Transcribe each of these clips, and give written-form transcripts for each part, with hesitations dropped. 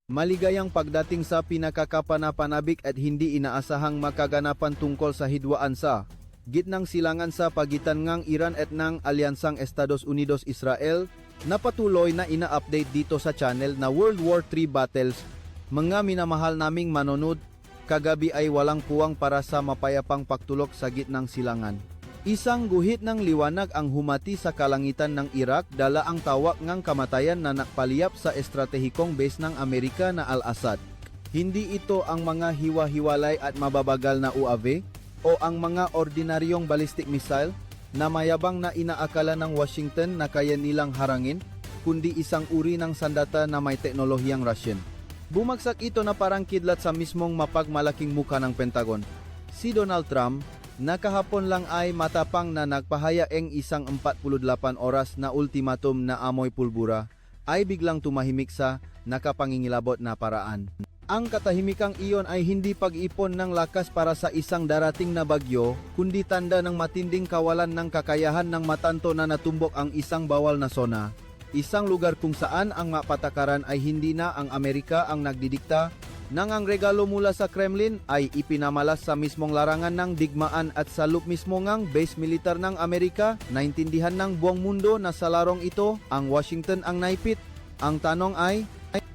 Maligayang pagdating sa pinakakapanapanabik at hindi inaasahang makaganapan tungkol sa hidwaan sa gitnang silangan sa pagitan ng Iran at ng Alyansang Estados Unidos-Israel na patuloy na ina-update dito sa channel na World War III Battles. Mga minamahal naming manonood, kagabi ay walang puwang para sa mapayapang pagtulok sa gitnang silangan. Isang guhit ng liwanag ang humati sa kalangitan ng Iraq dala ang tawag ng kamatayan na nakpaliyap sa estratehikong base ng Amerika na Al-Assad. Hindi ito ang mga hiwa-hiwalay at mababagal na UAV o ang mga ordinaryong ballistic missile na mayabang na inaakala ng Washington na kaya nilang harangin, kundi isang uri ng sandata na may teknolohiyang Russian. Bumagsak ito na parang kidlat sa mismong mapagmalaking muka ng Pentagon. Si Donald Trump, nakahapon lang ay matapang na nagpahayaeng isang 48 oras na ultimatum na amoy pulbura ay biglang tumahimik sa nakapangingilabot na paraan. Ang katahimikang iyon ay hindi pag-ipon ng lakas para sa isang darating na bagyo, kundi tanda ng matinding kawalan ng kakayahan ng matanto na natumbok ang isang bawal na sona. Isang lugar kung saan ang mapatakaran ay hindi na ang Amerika ang nagdidikta, nang ang regalo mula sa Kremlin ay ipinamalas sa mismong larangan ng digmaan at sa loop mismo ngang base militar ng Amerika. Naintindihan ng buong mundo na sa larong ito, ang Washington ang naipit. Ang tanong ay,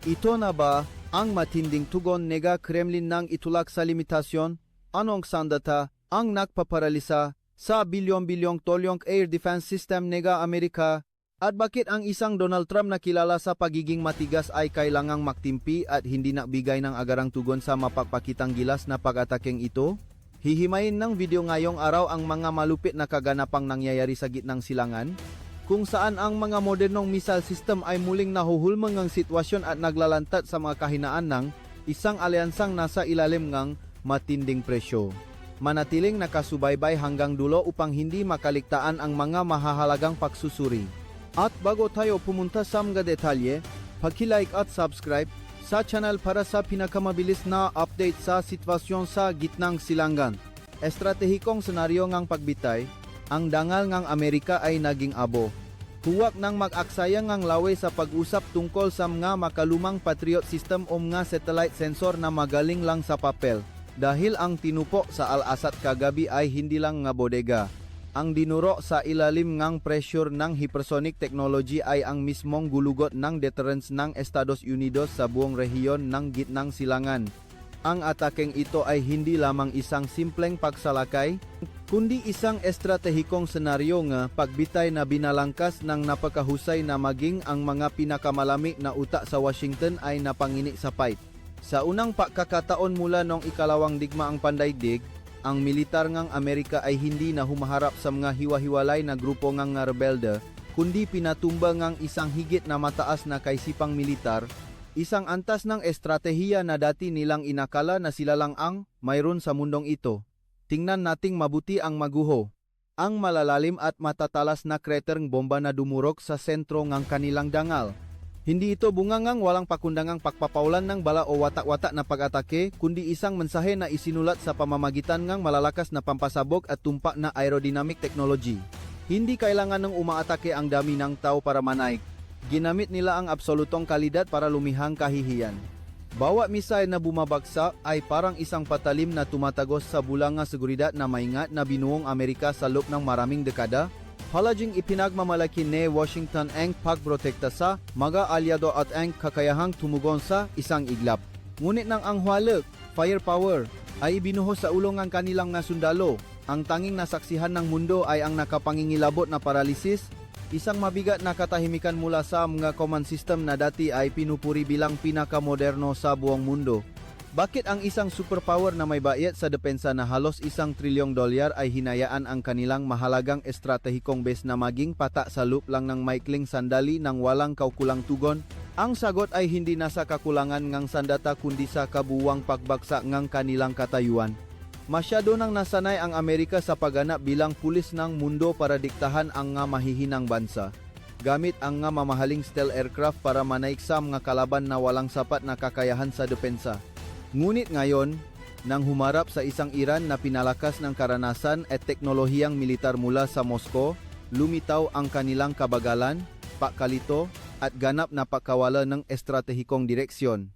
ito na ba ang matinding tugon nega Kremlin nang itulak sa limitasyon? Anong sandata ang nagpaparalisa sa bilyon-bilyong tolyong air defense system nega Amerika? At bakit ang isang Donald Trump na kilala sa pagiging matigas ay kailangang maktimpi at hindi nakbigay ng agarang tugon sa mapagpakitang gilas na pag-atakeng ito? Hihimayin ng video ngayong araw ang mga malupit na kaganapang nangyayari sa gitnang silangan, kung saan ang mga modernong missile system ay muling nahuhulmang ng sitwasyon at naglalantad sa mga kahinaan ng isang alyansang nasa ilalim ng matinding presyo. Manatiling nakasubaybay hanggang dulo upang hindi makaligtaan ang mga mahahalagang pagsusuri. At bago tayo pumunta sa mga detalye, paki-like at subscribe sa channel para sa pinakamabilis na update sa sitwasyon sa gitnang silangan. Estratehikong senaryo ngang pagbitay, ang dangal ngang Amerika ay naging abo. Huwag nang mag-aksaya ngang lawe sa pag-usap tungkol sa mga makalumang Patriot system o mga satellite sensor na magaling lang sa papel. Dahil ang tinupo sa Al-Assad kagabi ay hindi lang nga bodega. Ang dinuro sa ilalim ngang pressure ng hypersonic technology ay ang mismong gulugot ng deterrence ng Estados Unidos sa buong rehiyon ng gitnang silangan. Ang atakeng ito ay hindi lamang isang simpleng pagsalakay, kundi isang estratehikong senaryo nga pagbitay na binalangkas ng napakahusay na maging ang mga pinakamalamig na utak sa Washington ay napangini sa fight. Sa unang pagkakataon mula noong ikalawang digmaang pandaigdig, ang militar ngang Amerika ay hindi na humaharap sa mga hiwa-hiwalay na grupo ngang rebelde, kundi pinatumba ngang isang higit na mataas na kaisipang militar, isang antas ng estratehiya na dati nilang inakala na sila lang ang mayroon sa mundong ito. Tingnan nating mabuti ang maguho. Ang malalalim at matatalas na kraterng bomba na dumurog sa sentro ngang kanilang dangal. Hindi ito bungangang walang pakundangang pagpapaulan ng bala o watak-watak na pag-atake, kundi isang mensahe na isinulat sa pamamagitan ng malalakas na pampasabog at tumpak na aerodynamic technology. Hindi kailangan ng umaatake ang dami ng tao para manaig. Ginamit nila ang absolutong kalidad para lumihang kahihiyan. Bawat missile na bumabagsak ay parang isang patalim na tumatagos sa bulang nga seguridad na maingat na binuong Amerika sa loob ng maraming dekada. Halajing ipinagmamalaki ni Washington ang pagprotekta sa mga alyado at ang kakayahang tumugon sa isang iglap. Ngunit nang ang hwalek, firepower, ay ibinuhos sa ulong ang kanilang nasundalo, ang tanging nasaksihan ng mundo ay ang nakapangingilabot na paralisis, isang mabigat na katahimikan mula sa mga command system na dati ay pinupuri bilang pinakamoderno sa buong mundo. Bakit ang isang superpower na may bayad sa depensa na halos $1 trilyon ay hinayaan ang kanilang mahalagang estratehikong base na maging patak sa loop lang ng maikling sandali nang walang kaukulang tugon? Ang sagot ay hindi nasa kakulangan ngang sandata kundi sa kabuwang pagbagsak ngang kanilang katayuan. Masyado nang nasanay ang Amerika sa pagganap bilang pulis ng mundo para diktahan ang nga mahihinang bansa. Gamit ang nga mamahaling stealth aircraft para manaiksa mga kalaban na walang sapat na kakayahan sa depensa. Ngunit ngayon, nang humarap sa isang Iran na pinalakas ng karanasan at teknolohiyang militar mula sa Moscow, lumitaw ang kanilang kabagalan, pakalito, at ganap na pagkawala ng estratehikong direksyon.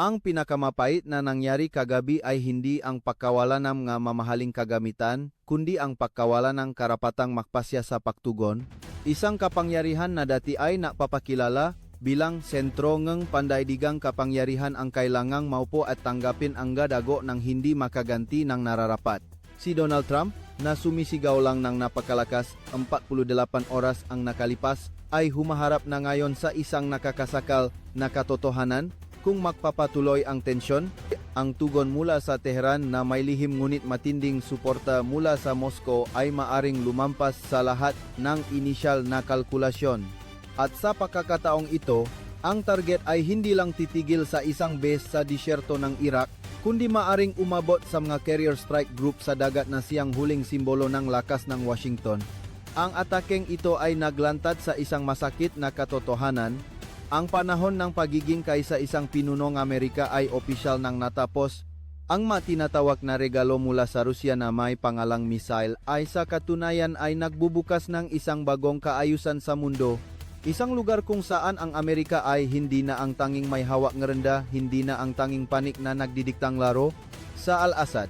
Ang pinakamapait na nangyari kagabi ay hindi ang pagkawalan ng mga mamahaling kagamitan, kundi ang pagkawalan ng karapatang makpasya sa pagtugon. Isang kapangyarihan na dati ay napapakilala bilang sentro ng pandaigdigang kapangyarihan ang kailangang maupo at tanggapin ang dago ng hindi makaganti ng nararapat. Si Donald Trump, na sumisigaw lang ng napakalakas 48 oras ang nakalipas, ay humaharap na ngayon sa isang nakakasakal na katotohanan. Kung magpapatuloy ang tensyon, ang tugon mula sa Tehran na may lihim ngunit matinding suporta mula sa Moscow ay maaring lumampas sa lahat ng inisyal na kalkulasyon. At sa pagkakataong ito, ang target ay hindi lang titigil sa isang base sa disyerto ng Iraq, kundi maaring umabot sa mga carrier strike group sa dagat na siyang huling simbolo ng lakas ng Washington. Ang atakeng ito ay naglantad sa isang masakit na katotohanan. Ang panahon ng pagiging kaisa-isang pinunong Amerika ay opisyal nang natapos. Ang matinatawag na regalo mula sa Rusya na may pangalang missile ay sa katunayan ay nagbubukas ng isang bagong kaayusan sa mundo. Isang lugar kung saan ang Amerika ay hindi na ang tanging may hawak ng renda, hindi na ang tanging panik na nagdidiktang laro. Sa Al-Assad,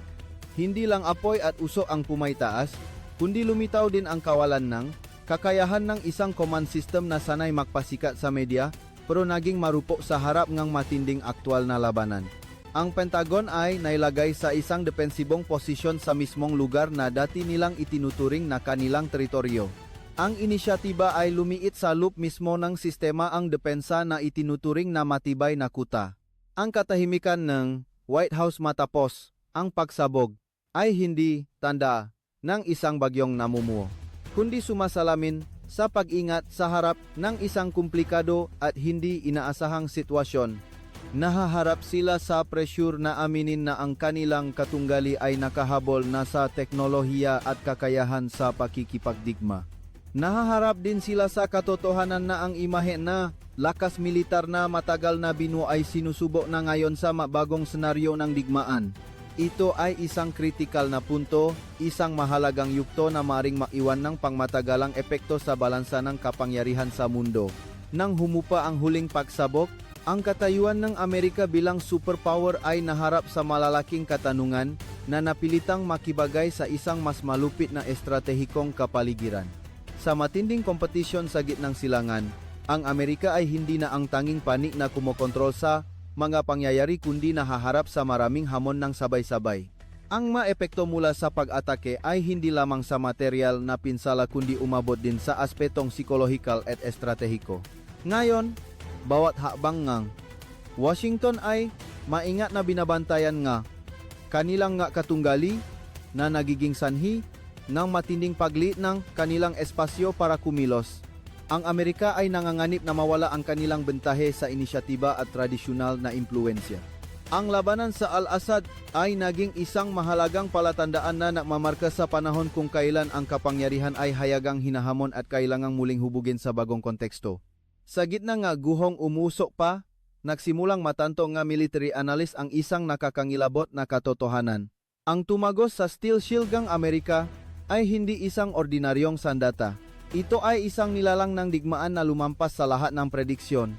hindi lang apoy at usok ang pumaytaas, kundi lumitaw din ang kawalan ng kakayahan ng isang command system na sanay magpasikat sa media, pero naging marupok sa harap ng matinding aktwal na labanan. Ang Pentagon ay nailagay sa isang depensibong posisyon sa mismong lugar na dati nilang itinuturing na kanilang teritoryo. Ang inisyatiba ay lumiit sa loop mismo ng sistema ang depensa na itinuturing na matibay na kuta. Ang katahimikan ng White House matapos ang pagsabog ay hindi tanda ng isang bagyong namumuo, kundi sumasalamin sa pag-ingat sa harap ng isang komplikado at hindi inaasahang sitwasyon. Nahaharap sila sa presyur na aminin na ang kanilang katunggali ay nakahabol na sa teknolohiya at kakayahan sa pakikipagdigma. Nahaharap din sila sa katotohanan na ang imahe na lakas militar na matagal na binuo ay sinusubo na ngayon sa bagong senaryo ng digmaan. Ito ay isang kritikal na punto, isang mahalagang yugto na maring maiwan ng pangmatagalang epekto sa balansa ng kapangyarihan sa mundo. Nang humupa ang huling pagsabog, ang katayuan ng Amerika bilang superpower ay naharap sa malalaking katanungan na napilitang makibagay sa isang mas malupit na estratehikong kapaligiran. Sa matinding kompetisyon sa gitnang silangan, ang Amerika ay hindi na ang tanging panik na kumokontrol sa mga pangyayari kundi nahaharap sa maraming hamon ng sabay-sabay. Ang maepekto mula sa pag-atake ay hindi lamang sa material na pinsala kundi umabot din sa aspetong psikolohikal at estratehiko. Ngayon, bawat hakbang ngang Washington ay maingat na binabantayan nga kanilang nga katunggali na nagiging sanhi ng matinding pagliit ng kanilang espasyo para kumilos. Ang Amerika ay nanganganib na mawala ang kanilang bentahe sa inisyatiba at tradisyonal na impluensya. Ang labanan sa Al-Assad ay naging isang mahalagang palatandaan na nagmamarka sa panahon kung kailan ang kapangyarihan ay hayagang hinahamon at kailangang muling hubugin sa bagong konteksto. Sa gitna nga guhong umusok pa, nagsimulang matanto nga military analyst ang isang nakakangilabot na katotohanan. Ang tumagos sa Steel Shield ng Amerika ay hindi isang ordinaryong sandata. Ito ay isang nilalang ng digmaan na lumampas sa lahat ng prediksyon.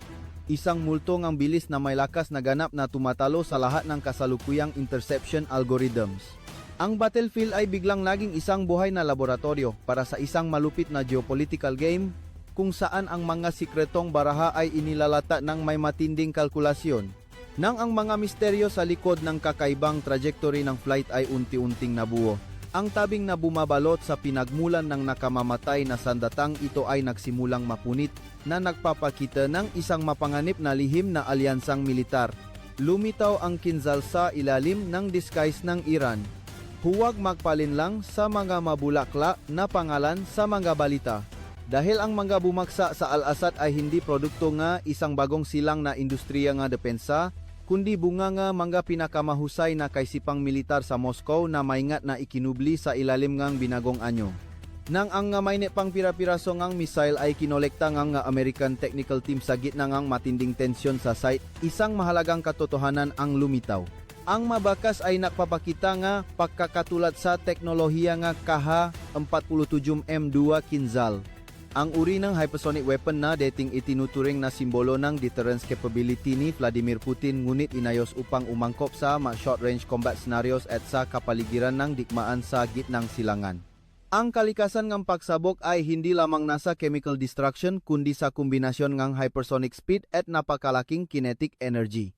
Isang multo ng bilis na may lakas na ganap na tumatalo sa lahat ng kasalukuyang interception algorithms. Ang battlefield ay biglang naging isang buhay na laboratorio para sa isang malupit na geopolitical game kung saan ang mga sikretong baraha ay inilalata ng may matinding kalkulasyon. Nang ang mga misteryo sa likod ng kakaibang trajectory ng flight ay unti-unting nabuo, ang tabing na bumabalot sa pinagmulan ng nakamamatay na sandatang ito ay nagsimulang mapunit na nagpapakita ng isang mapanganib na lihim na alyansang militar. Lumitaw ang kinzal sa ilalim ng disguise ng Iran. Huwag magpalinlang sa mga mabulakla na pangalan sa mga balita. Dahil ang mga bumaksa sa Al-Assad ay hindi produkto nga isang bagong silang na industriya nga depensa, kundi bunga nga mga pinakamahusay na kaisipang militar sa Moscow na maingat na ikinubli sa ilalim ngang binagong anyo. Nang ang nga mainit pang pira-piraso ngang missile ay kinolekta nga American technical team sa gitna ngang matinding tensyon sa site, isang mahalagang katotohanan ang lumitaw. Ang mabakas ay nakpapakita nga pagkakatulad sa teknolohiya nga KH-47M2 Kinzhal. Ang uri ng hypersonic weapon na dating itinuturing na simbolo ng deterrence capability ni Vladimir Putin ngunit inayos upang umangkop sa short-range combat scenarios at sa kapaligiran ng digmaan sa gitnang silangan. Ang kalikasan ng pagsabok ay hindi lamang nasa chemical destruction kundi sa kombinasyon ng hypersonic speed at napakalaking kinetic energy.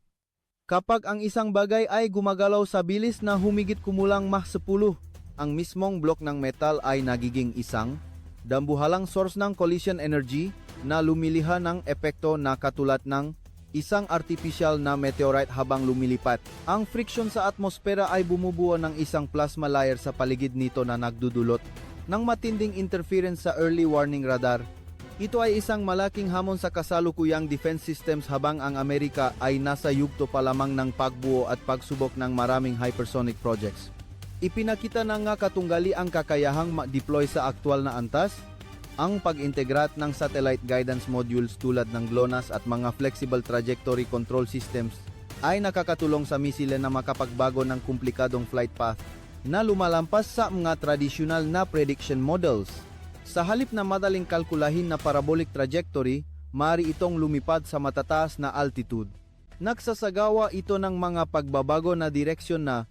Kapag ang isang bagay ay gumagalaw sa bilis na humigit kumulang Mach 10, ang mismong blok ng metal ay nagiging isang dambuhalang source ng collision energy na lumiliha ng epekto na katulad ng isang artificial na meteorite habang lumilipat. Ang friction sa atmosfera ay bumubuo ng isang plasma layer sa paligid nito na nagdudulot ng matinding interference sa early warning radar. Ito ay isang malaking hamon sa kasalukuyang defense systems habang ang Amerika ay nasa yugto pa lamang ng pagbuo at pagsubok ng maraming hypersonic projects. Ipinakita na nga katunggali ang kakayahang ma-deploy sa aktwal na antas, ang pag-integrat ng satellite guidance modules tulad ng GLONASS at mga flexible trajectory control systems ay nakakatulong sa misile na makapagbago ng komplikadong flight path na lumalampas sa mga tradisyonal na prediction models. Sa halip na madaling kalkulahin na parabolic trajectory, maaari itong lumipad sa matataas na altitude. Nagsasagawa ito ng mga pagbabago na direksyon na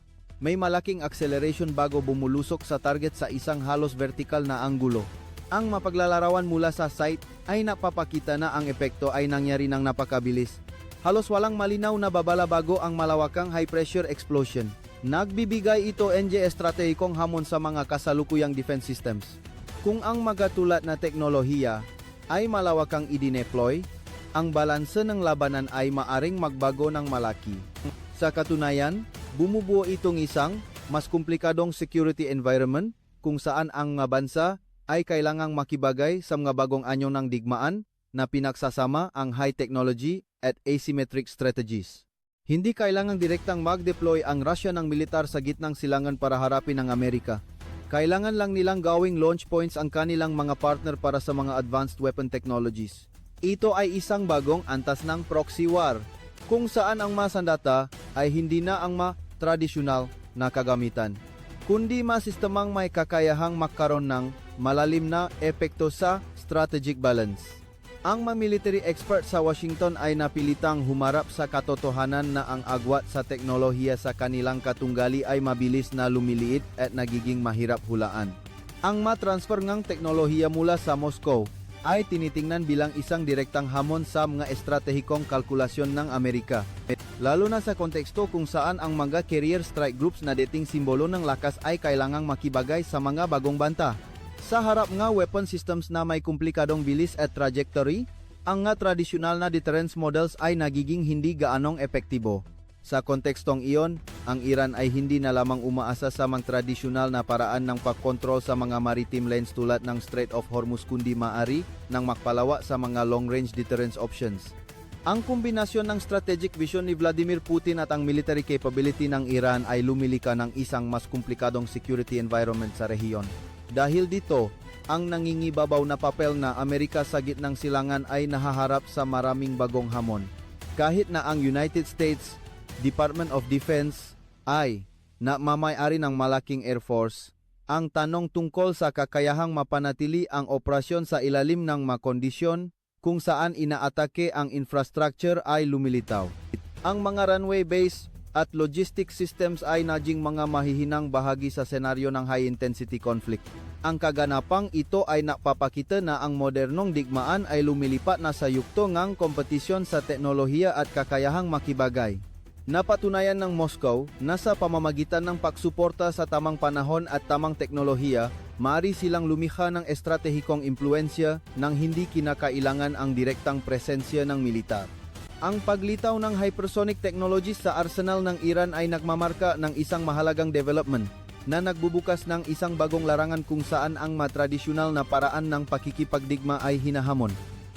may malaking acceleration bago bumulusok sa target sa isang halos vertical na anggulo. Ang mapaglalarawan mula sa site ay napapakita na ang epekto ay nangyari ng napakabilis. Halos walang malinaw na babala bago ang malawakang high-pressure explosion. Nagbibigay ito ng estratehikong hamon sa mga kasalukuyang defense systems. Kung ang magatulad na teknolohiya ay malawakang idineploy, ang balanse ng labanan ay maaring magbago ng malaki. Sa katunayan, bumubuo itong isang mas komplikadong security environment kung saan ang mga bansa ay kailangang makibagay sa mga bagong anyo ng digmaan na pinagsasama ang high technology at asymmetric strategies. Hindi kailangang direktang mag-deploy ang Russia ng militar sa gitnang silangan para harapin ang Amerika. Kailangan lang nilang gawing launch points ang kanilang mga partner para sa mga advanced weapon technologies. Ito ay isang bagong antas ng proxy war, kung saan ang masandata ay hindi na ang tradisyonal na kagamitan, kundi sistemang may kakayahang magkaroon ng malalim na epekto sa strategic balance. Ang mga military expert sa Washington ay napilitang humarap sa katotohanan na ang agwat sa teknolohiya sa kanilang katunggali ay mabilis na lumiliit at nagiging mahirap hulaan. Ang matransfer ng teknolohiya mula sa Moscow ay tinitingnan bilang isang direktang hamon sa mga estratehikong kalkulasyon ng Amerika, lalo na sa konteksto kung saan ang mga carrier strike groups na dating simbolo ng lakas ay kailangang makibagay sa mga bagong banta. Sa harap nga weapon systems na may komplikadong bilis at trajectory, ang nga tradisyonal na deterrence models ay nagiging hindi gaanong epektibo. Sa kontekstong iyon, ang Iran ay hindi na lamang umaasa sa mga tradisyonal na paraan ng pagkontrol sa mga maritime lanes tulad ng Strait of Hormuz kundi maaari nang makpalawa sa mga long-range deterrence options. Ang kombinasyon ng strategic vision ni Vladimir Putin at ang military capability ng Iran ay lumilika ng isang mas komplikadong security environment sa rehiyon. Dahil dito, ang nangingibabaw na papel na Amerika sa gitnang silangan ay nahaharap sa maraming bagong hamon. Kahit na ang United States Department of Defense ay namamay-ari ng malaking Air Force, ang tanong tungkol sa kakayahang mapanatili ang operasyon sa ilalim ng mga kondisyon kung saan inaatake ang infrastructure ay lumilitaw. Ang mga runway base at logistic systems ay naging mga mahihinang bahagi sa senaryo ng high-intensity conflict. Ang kaganapang ito ay napapakita na ang modernong digmaan ay lumilipat na sa yugto ng kompetisyon sa teknolohiya at kakayahang makibagay. Napatunayan ng Moscow na sa pamamagitan ng pagsuporta sa tamang panahon at tamang teknolohiya, maaari silang lumikha ng estratehikong impluensya nang hindi kinakailangan ang direktang presensya ng militar. Ang paglitaw ng hypersonic technologies sa arsenal ng Iran ay nagmamarka ng isang mahalagang development na nagbubukas ng isang bagong larangan kung saan ang matradisyonal na paraan ng pakikipagdigma ay hinahamon.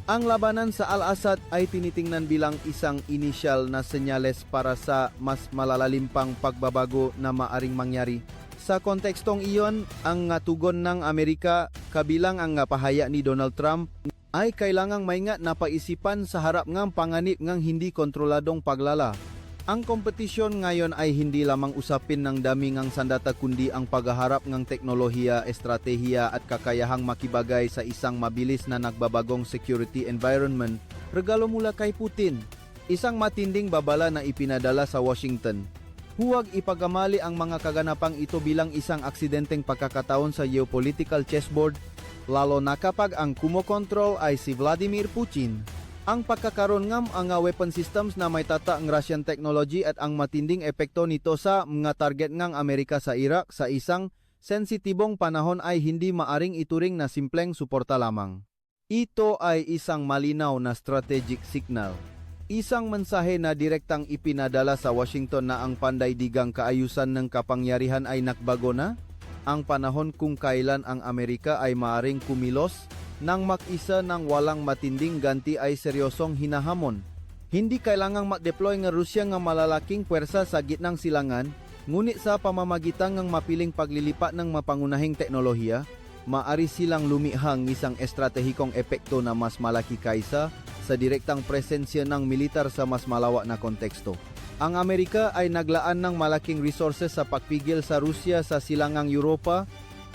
Ang labanan sa Al-Assad ay tinitingnan bilang isang inisyal na senyales para sa mas malalalim pang pagbabago na maaring mangyari. Sa kontekstong iyon, ang tugon ng Amerika kabilang ang pahaya ni Donald Trump ay kailangang maingat na paisipan sa harap ng panganib ng hindi kontroladong paglala. Ang kompetisyon ngayon ay hindi lamang usapin ng dami ngang sandata kundi ang paghaharap ng teknolohiya, estratehiya at kakayahang makibagay sa isang mabilis na nagbabagong security environment, regalo mula kay Putin. Isang matinding babala na ipinadala sa Washington. Huwag ipagamali ang mga kaganapang ito bilang isang aksidenteng pagkakataon sa geopolitical chessboard, lalo na kapag ang kumokontrol ay si Vladimir Putin. Ang pagkakaroon ng mga weapon systems na may tata ang Russian technology at ang matinding epekto nito sa mga target ng Amerika sa Iraq sa isang sensitibong panahon ay hindi maaring ituring na simpleng suporta lamang. Ito ay isang malinaw na strategic signal. Isang mensahe na direktang ipinadala sa Washington na ang pandaigdigang kaayusan ng kapangyarihan ay nagbago na. Ang panahon kung kailan ang Amerika ay maaring kumilos nang mag-isa ng walang matinding ganti ay seryosong hinahamon. Hindi kailangang mag-deploy ng Rusya ng malalaking puwersa sa gitnang silangan, ngunit sa pamamagitan ng mapiling paglilipat ng mapangunahing teknolohiya, maari silang lumihang isang estratehikong epekto na mas malaki kaysa sa direktang presensya ng militar sa mas malawak na konteksto. Ang Amerika ay naglaan ng malaking resources sa pagpigil sa Rusya sa silangang Europa,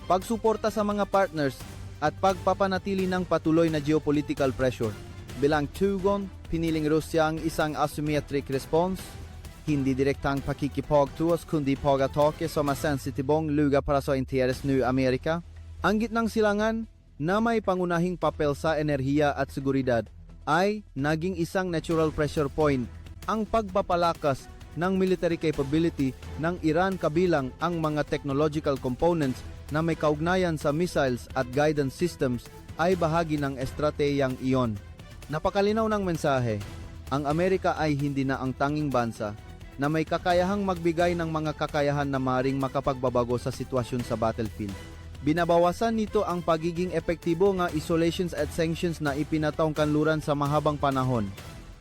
pagsuporta sa mga partners, at pagpapanatili ng patuloy na geopolitical pressure. Bilang tugon, piniling Rusya ang isang asymmetric response, hindi direktang pakikipagtuos kundi pag-atake sa mas sensitibong lugar para sa interes ng Amerika. Ang gitnang silangan, na may pangunahing papel sa enerhiya at seguridad, ay naging isang natural pressure point. Ang pagpapalakas ng military capability ng Iran kabilang ang mga technological components na may kaugnayan sa missiles at guidance systems ay bahagi ng estratehiyang iyon. Napakalinaw ng mensahe, ang Amerika ay hindi na ang tanging bansa na may kakayahang magbigay ng mga kakayahan na maring makapagbabago sa sitwasyon sa battlefield. Binabawasan nito ang pagiging epektibo nga isolations at sanctions na ipinatawng kanluran sa mahabang panahon.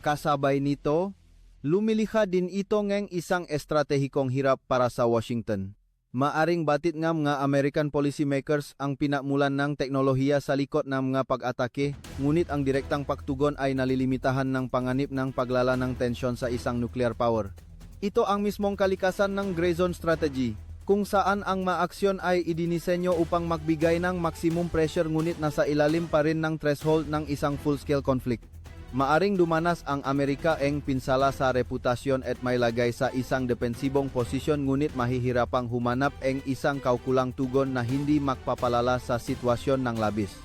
Kasabay nito, lumilikha din ito ng isang estratehikong hirap para sa Washington. Maaring batit nga mga American policymakers ang pinakmulan ng teknolohiya sa likod ng mga pag-atake, ngunit ang direktang pagtugon ay nalilimitahan ng panganib ng paglala ng tensyon sa isang nuclear power. Ito ang mismong kalikasan ng gray zone strategy, kung saan ang maaksyon ay idinisenyo upang magbigay ng maximum pressure ngunit nasa ilalim pa rin ng threshold ng isang full-scale conflict. Maaring dumanas ang Amerika ang pinsala sa reputasyon at may lagay sa isang depensibong posisyon ngunit mahihirapang humanap ang isang kaukulang tugon na hindi magpapalala sa sitwasyon ng labis.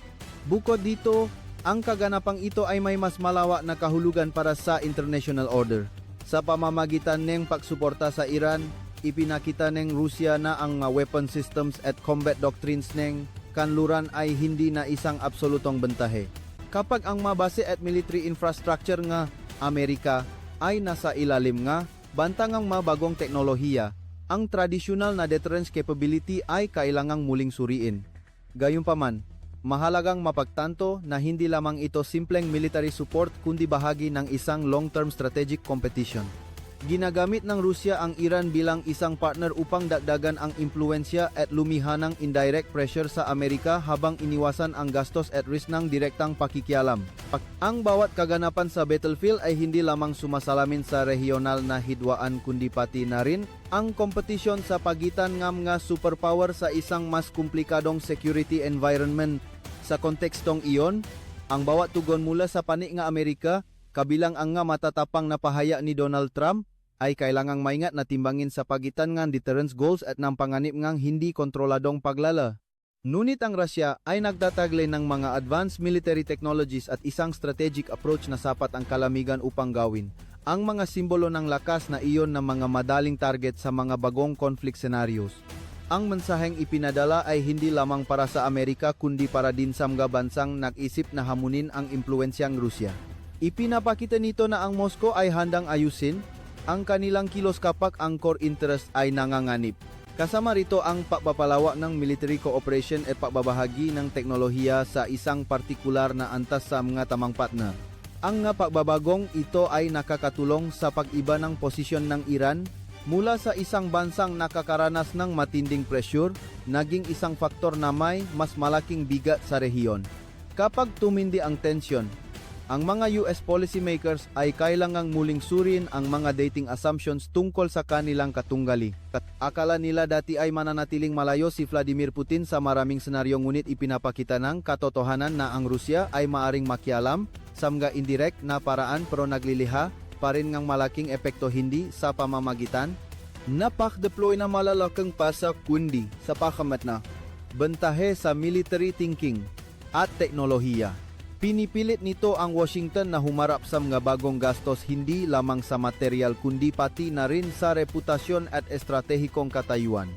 Bukod dito, ang kaganapang ito ay may mas malawak na kahulugan para sa international order. Sa pamamagitan ng pagsuporta sa Iran, ipinakita ng Rusya na ang weapon systems at combat doctrines ng kanluran ay hindi na isang absolutong bentahe. Kapag ang mabase at military infrastructure nga Amerika ay nasa ilalim nga bantangang mabagong teknolohiya, ang tradisyonal na deterrence capability ay kailangang muling suriin. Gayunpaman, mahalagang mapagtanto na hindi lamang ito simpleng military support kundi bahagi ng isang long-term strategic competition. Ginagamit ng Rusya ang Iran bilang isang partner upang dagdagan ang impluensya at lumihan ng indirect pressure sa Amerika habang iniwasan ang gastos at risk ng direktang pakikialam. Ang bawat kaganapan sa battlefield ay hindi lamang sumasalamin sa regional na hidwaan kundi pati na rin ang kompetisyon sa pagitan ng mga superpower sa isang mas komplikadong security environment. Sa kontekstong iyon, ang bawat tugon mula sa panig nga Amerika, kabilang ang nga matatapang na pahaya ni Donald Trump, ay kailangang maingat na timbangin sa pagitan ng deterrence goals at ng panganib ngang hindi kontroladong paglala. Ngunit ang Rusya ay nagtataglay ng mga advanced military technologies at isang strategic approach na sapat ang kalamigan upang gawin ang mga simbolo ng lakas na iyon ng mga madaling target sa mga bagong conflict scenarios. Ang mensaheng ipinadala ay hindi lamang para sa Amerika kundi para din sa mga bansang nag-isip na hamunin ang impluensyang Rusya. Ipinapakita nito na ang Moscow ay handang ayusin ang kanilang kilos kapag ang core interest ay nanganganib. Kasama rito ang pagpapalawak ng military cooperation at pagbabahagi ng teknolohiya sa isang partikular na antas sa mga tamang partner. Ang pagbabagong ito ay nakakatulong sa pag-iba ng posisyon ng Iran mula sa isang bansang nakakaranas ng matinding pressure, naging isang faktor na may mas malaking bigat sa rehiyon. Kapag tumindi ang tensyon, Ang mga US policymakers ay kailangang muling surin ang mga dating assumptions tungkol sa kanilang katunggali. Akala nila dati ay mananatiling malayo si Vladimir Putin sa maraming senaryo, ngunit ipinapakita ng katotohanan na ang Rusya ay maaring makialam sa mga indirect na paraan pero nagliliha pa rin ng malaking epekto hindi sa pamamagitan napak-deploy na malalaking pasak kundi sa pakamat na bentahe sa military thinking at teknolohiya. Pinipilit nito ang Washington na humarap sa mga bagong gastos hindi lamang sa material kundi pati na rin sa reputasyon at estratehikong katayuan.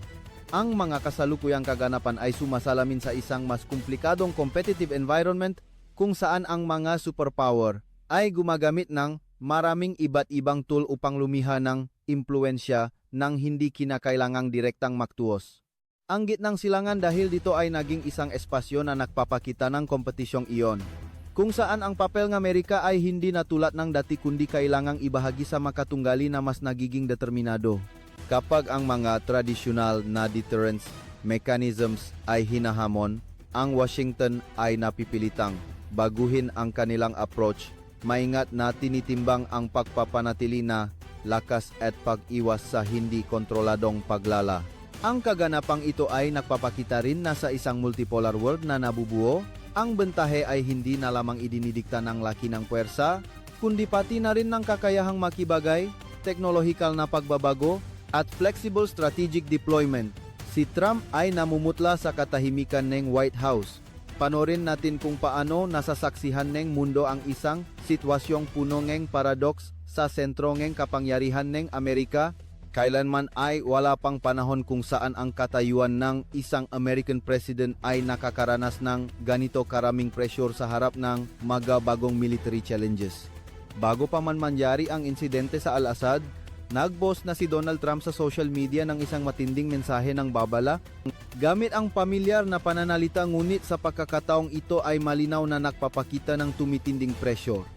Ang mga kasalukuyang kaganapan ay sumasalamin sa isang mas komplikadong competitive environment kung saan ang mga superpower ay gumagamit ng maraming iba't ibang tool upang lumiha ng impluensya nang hindi kinakailangang direktang maktuos. Ang gitnang silangan dahil dito ay naging isang espasyo na nagpapakita ng kompetisyong iyon, kung saan ang papel ng Amerika ay hindi na tulad ng dati kundi kailangang ibahagi sa makatunggali na mas nagiging determinado. Kapag ang mga tradisyonal na deterrence mechanisms ay hinahamon, ang Washington ay napipilitang baguhin ang kanilang approach, maingat na tinitimbang ang pagpapanatili na lakas at pag-iwas sa hindi kontroladong paglala. Ang kaganapang ito ay nagpapakita rin na sa isang multipolar world na nabubuo, ang bentahe ay hindi na lamang idinidikta ng laki ng puwersa, kundi pati na rin ng kakayahang makibagay, teknolohikal na pagbabago, at flexible strategic deployment. Si Trump ay namumutla sa katahimikan ng White House. Panorin natin kung paano nasasaksihan ng mundo ang isang sitwasyong puno ng paradox sa sentro ng kapangyarihan ng Amerika. Kailanman ay wala pang panahon kung saan ang katayuan ng isang American president ay nakakaranas ng ganito karaming pressure sa harap ng mga bagong military challenges. Bago pa man mangyari ang insidente sa Al-Assad, nag-post na si Donald Trump sa social media ng isang matinding mensahe ng babala gamit ang pamilyar na pananalita, ngunit sa pagkakataong ito ay malinaw na nagpapakita ng tumitinding pressure.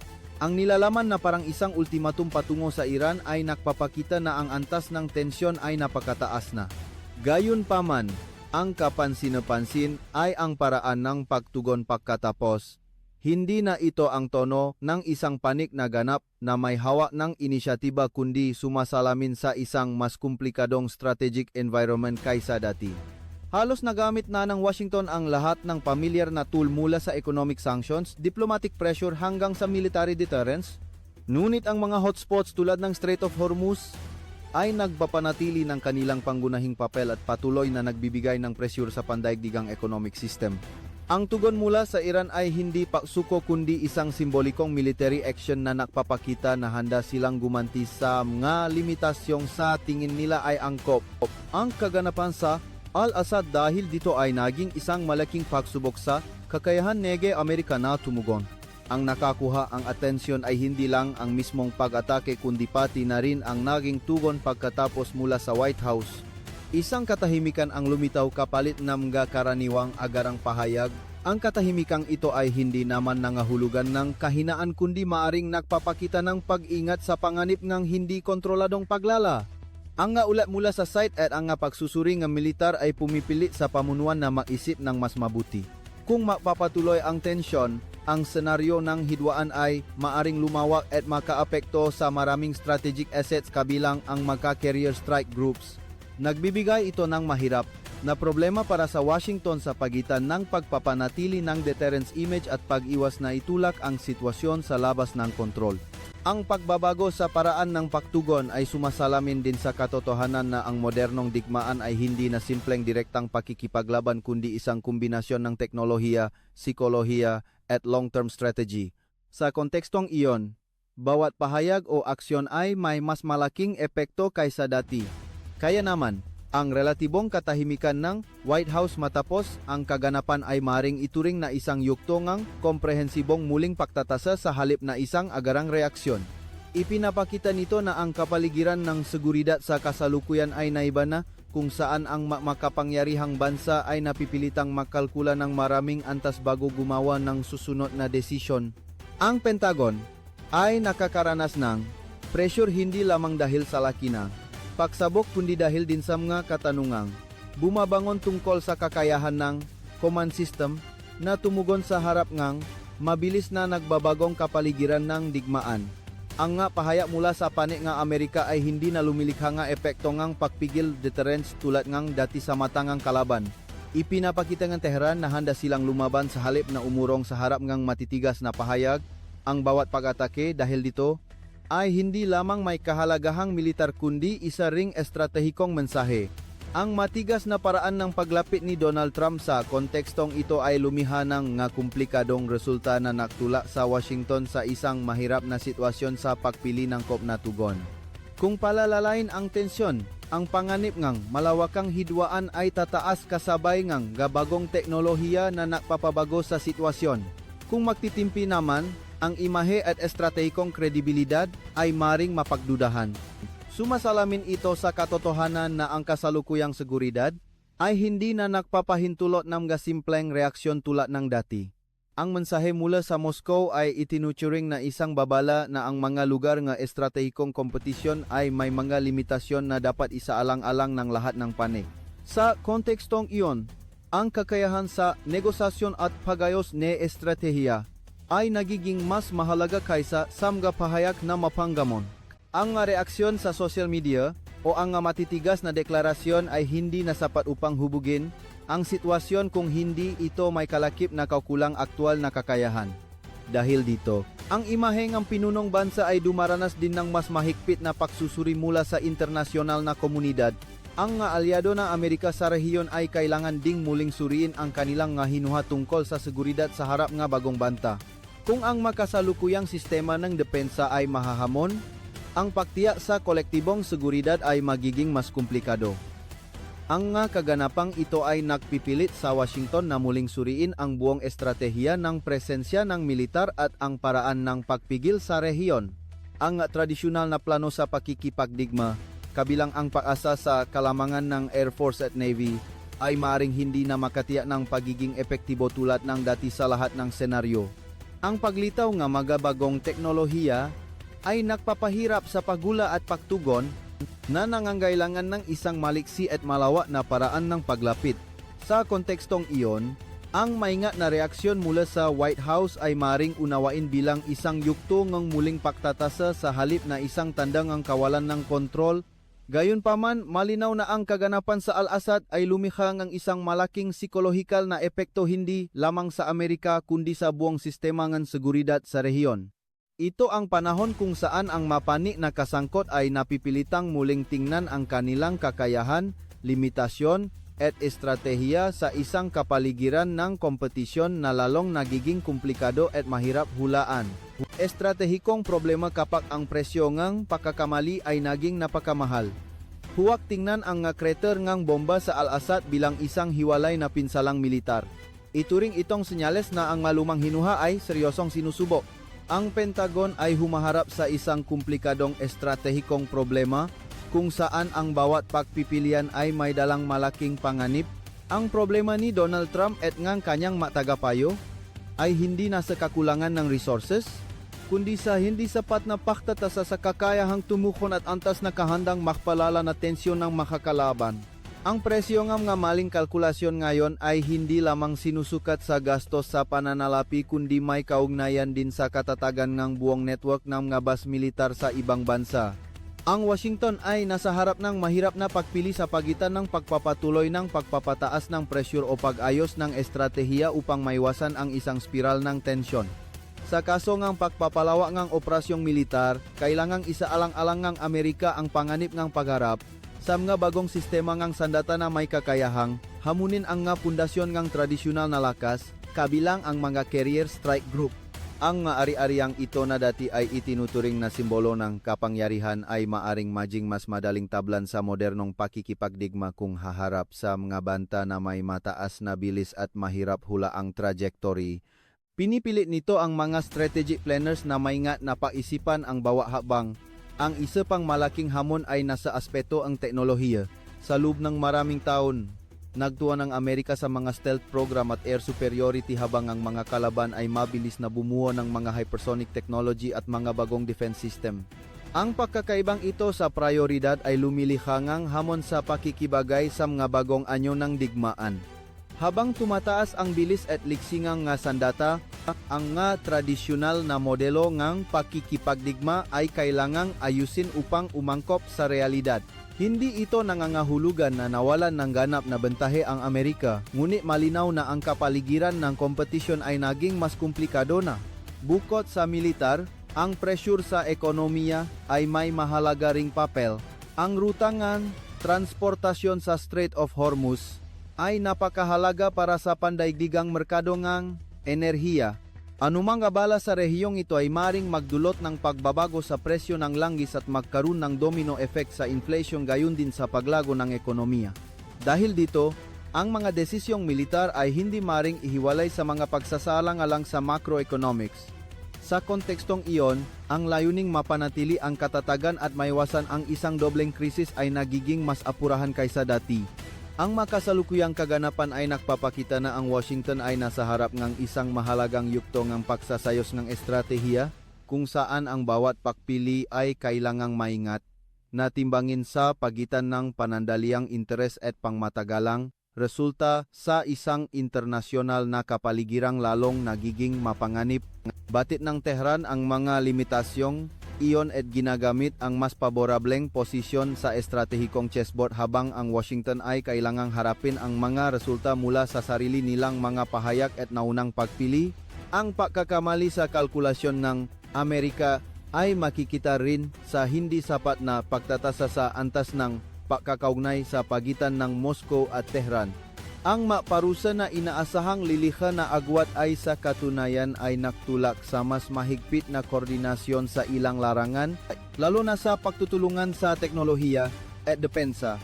Ang nilalaman na parang isang ultimatum patungo sa Iran ay nagpapakita na ang antas ng tensyon ay napakataas na. Gayunpaman, ang kapansin-pansin ay ang paraan ng pagtugon pagkatapos. Hindi na ito ang tono ng isang panik na ganap na may hawak ng inisyatiba kundi sumasalamin sa isang mas komplikadong strategic environment kaysa dati. Halos nagamit na ng Washington ang lahat ng pamilyar na tool mula sa economic sanctions, diplomatic pressure hanggang sa military deterrence. Ngunit ang mga hotspots tulad ng Strait of Hormuz ay nagpapanatili ng kanilang pangunahing papel at patuloy na nagbibigay ng pressure sa pandaigdigang economic system. Ang tugon mula sa Iran ay hindi paksuko kundi isang simbolikong military action na nagpapakita na handa silang gumanti sa mga limitasyong sa tingin nila ay angkop. Ang kaganapan sa Al-Assad dahil dito ay naging isang malaking pagsubok sa kakayahan ng Amerika na tumugon. Ang nakakuha ang atensyon ay hindi lang ang mismong pag-atake kundi pati na rin ang naging tugon pagkatapos mula sa White House. Isang katahimikan ang lumitaw kapalit ng mga karaniwang agarang pahayag. Ang katahimikang ito ay hindi naman nangahulugan ng kahinaan kundi maaring nagpapakita ng pag-ingat sa panganib ng hindi kontroladong paglala. Ang nga ulat mula sa site at ang nga pagsusuri ng militar ay pumipilit sa pamunuan na maisip ng mas mabuti. Kung mapapatuloy ang tensyon, ang senaryo ng hidwaan ay maaring lumawak at makaapekto sa maraming strategic assets kabilang ang mga carrier strike groups. Nagbibigay ito ng mahirap na problema para sa Washington sa pagitan ng pagpapanatili ng deterrence image at pag-iwas na itulak ang sitwasyon sa labas ng kontrol. Ang pagbabago sa paraan ng pagtugon ay sumasalamin din sa katotohanan na ang modernong digmaan ay hindi na simpleng direktang pakikipaglaban kundi isang kombinasyon ng teknolohiya, psikolohiya at long-term strategy. Sa kontekstong iyon, bawat pahayag o aksyon ay may mas malaking epekto kaysa dati. Kaya naman, ang relatibong katahimikan ng White House matapos ang kaganapan ay maring ituring na isang yugto ng komprehensibong muling pagtatasa sa halip na isang agarang reaksyon. Ipinapakita nito na ang kapaligiran ng seguridad sa kasalukuyan ay naiba na, kung saan ang makapangyarihang bansa ay napipilitang makalkula ng maraming antas bago gumawa ng susunod na desisyon. Ang Pentagon ay nakakaranas ng pressure hindi lamang dahil sa laki na pagsabok kundi dahil din sa mga katanungang bumabangon tungkol sa kakayahan ng command system na tumugon sa harap ngang mabilis na nagbabagong kapaligiran ng digmaan. Ang nga pahaya mula sa pani nga Amerika ay hindi na lumilikha nga epekto ngang pagpigil deterrence tulad ngang dati sa matangang kalaban. Ipinapakita ng Tehran na handa silang lumaban sa halip na umurong sa harap ngang matitigas na pahayag ang bawat pag-atake dahil dito ay hindi lamang may kahalagahang militar kundi isa ring estratehikong mensahe. Ang matigas na paraan ng paglapit ni Donald Trump sa kontekstong ito ay lumiha ng nga komplikadong resulta na naktula sa Washington sa isang mahirap na sitwasyon sa pagpili ng kop na tugon. Kung palalalain ang tensyon, ang panganib ngang malawakang hidwaan ay tataas kasabay ngang gabagong teknolohiya na nakpapabago sa sitwasyon. Kung magtitimpi naman, ang imahe at estratehikong kredibilidad ay maring mapagdudahan. Sumasalamin ito sa katotohanan na ang kasalukuyang seguridad ay hindi na nagpapahintulot ng simpleng reaksyon tulad ng dati. Ang mensahe mula sa Moscow ay itinuturing na isang babala na ang mga lugar nga estratehikong kompetisyon ay may mga limitasyon na dapat isaalang-alang ng lahat ng panig. Sa kontekstong iyon, ang kakayahan sa negosasyon at pagayos ne estratehiya ay nagiging mas mahalaga kaysa sa mga pahayag na mapanggamon. Ang reaksyon sa social media o ang matitigas na deklarasyon ay hindi na sapat upang hubugin ang sitwasyon kung hindi ito may kalakip na kaukulang aktual na kakayahan. Dahil dito, ang imahe ng pinunong bansa ay dumaranas din ng mas mahigpit na pagsusuri mula sa internasyonal na komunidad. Ang alyado ng Amerika sa rehiyon ay kailangan ding muling suriin ang kanilang hinuha tungkol sa seguridad sa harap ng bagong banta. Kung ang makasalukuyang sistema ng depensa ay mahahamon, ang pagtiyak sa kolektibong seguridad ay magiging mas komplikado. Ang kaganapang ito ay nagpipilit sa Washington na muling suriin ang buong estratehiya ng presensya ng militar at ang paraan ng pagpigil sa rehiyon. Ang tradisyonal na plano sa pakikipagdigma, kabilang ang pag-asa sa kalamangan ng Air Force at Navy, ay maaring hindi na makatiyak ng pagiging epektibo tulad ng dati sa lahat ng senaryo. Ang paglitaw nga magabagong teknolohiya ay nagpapahirap sa pagula at pagtugon na nangangailangan ng isang maliksi at malawak na paraan ng paglapit. Sa kontekstong iyon, ang maingat na reaksyon mula sa White House ay maring unawain bilang isang yugto ng muling pagtatasa sa halip na isang tandang ang kawalan ng kontrol. Gayunpaman, malinaw na ang kaganapan sa Al-Assad ay lumikha ng isang malaking psikolohikal na epekto hindi lamang sa Amerika kundi sa buong sistema ng seguridad sa rehiyon. Ito ang panahon kung saan ang mapani na kasangkot ay napipilitang muling tingnan ang kanilang kakayahan, limitasyon, at estratehiya sa isang kapaligiran ng kompetisyon na lalong nagiging komplikado at mahirap hulaan. Estratehikong problema kapag ang presyo ngang pagkakamali ay naging napakamahal. Huwag tingnan ang crater ngang bomba sa Al-Assad bilang isang hiwalay na pinsalang militar. Ituring itong senyales na ang malumang hinuha ay seryosong sinusubok. Ang Pentagon ay humaharap sa isang komplikadong estratehikong problema kung saan ang bawat pagpipilian ay may dalang malaking panganib. Ang problema ni Donald Trump at ngang kanyang matagapayo ay hindi na sa kakulangan ng resources, kundi sa hindi sapat na paktatasa sa kakayahang tumukon at antas na kahandang makpalala na tensyon ng makakalaban. Ang presyo ng maling kalkulasyon ngayon ay hindi lamang sinusukat sa gastos sa pananalapi kundi may kaugnayan din sa katatagan ng buong network ng mga bas militar sa ibang bansa. Ang Washington ay nasa harap ng mahirap na pagpili sa pagitan ng pagpapatuloy ng pagpapataas ng pressure o pag-ayos ng estratehiya upang maiwasan ang isang spiral ng tensyon. Sa kaso ng pagpapalawa ng operasyong militar, kailangang isaalang-alang ng Amerika ang panganib ng pagharap sa mga bagong sistema ngang sandata na may kakayahang hamunin ang pundasyon ngang tradisyonal na lakas, kabilang ang mga carrier strike group. Ang ari-ariang ito na dati ay itinuturing na simbolo ng kapangyarihan ay maaring maging mas madaling tablan sa modernong pakikipagdigma kung haharap sa mga banta na may mataas na bilis at mahirap hulaang trajectory. Pinipilit nito ang mga strategic planners na maingat na paisipan ang bawat hakbang. Ang isa pang malaking hamon ay nasa aspeto ang teknolohiya. Sa loob ng maraming taon, nagtuon ang Amerika sa mga stealth program at air superiority habang ang mga kalaban ay mabilis na bumuo ng mga hypersonic technology at mga bagong defense system. Ang pagkakaibang ito sa prioridad ay lumilikha ngang hamon sa pakikibagay sa mga bagong anyo ng digmaan. Habang tumataas ang bilis at liksingang nga sandata, ang nga tradisyonal na modelo ngang pakikipagdigma ay kailangang ayusin upang umangkop sa realidad. Hindi ito nangangahulugan na nawalan ng ganap na bentahe ang Amerika, ngunit malinaw na ang kapaligiran ng kompetisyon ay naging mas komplikado na. Bukod sa militar, ang pressure sa ekonomiya ay may mahalaga ring papel. Ang rutangan, transportasyon sa Strait of Hormuz ay napakahalaga para sa pandaigdigang merkado ngang enerhiya. Anumang abala sa rehiyong ito ay maring magdulot ng pagbabago sa presyo ng langgis at magkaroon ng domino effect sa inflation gayon din sa paglago ng ekonomiya. Dahil dito, ang mga desisyong militar ay hindi maring ihiwalay sa mga pagsasalang-alang sa macroeconomics. Sa kontekstong iyon, ang layuning mapanatili ang katatagan at maiwasan ang isang dobleng krisis ay nagiging mas apurahan kaysa dati. Ang makasalukuyang kaganapan ay nagpapakita na ang Washington ay nasa harap ng isang mahalagang yugto ng pagsasayos ng estratehiya kung saan ang bawat pagpili ay kailangang maingat na timbangin sa pagitan ng panandaliang interes at pangmatagalang resulta sa isang internasyonal na kapaligirang lalong nagiging mapanganib. Batit ng Tehran ang mga limitasyong iyon at ginagamit ang mas paborableng posisyon sa estratehikong chessboard habang ang Washington ay kailangang harapin ang mga resulta mula sa sarili nilang mga pahayag at naunang pagpili. Ang pagkakamali sa kalkulasyon ng Amerika ay makikita rin sa hindi sapat na pagtatasa sa antas ng pagkakaugnay sa pagitan ng Moscow at Tehran. Ang maparusa na inaasahang lilikha na agwat ay sa katunayan ay nagtulak sa mas mahigpit na koordinasyon sa ilang larangan, lalo na sa pagtutulungan sa teknolohiya at depensa.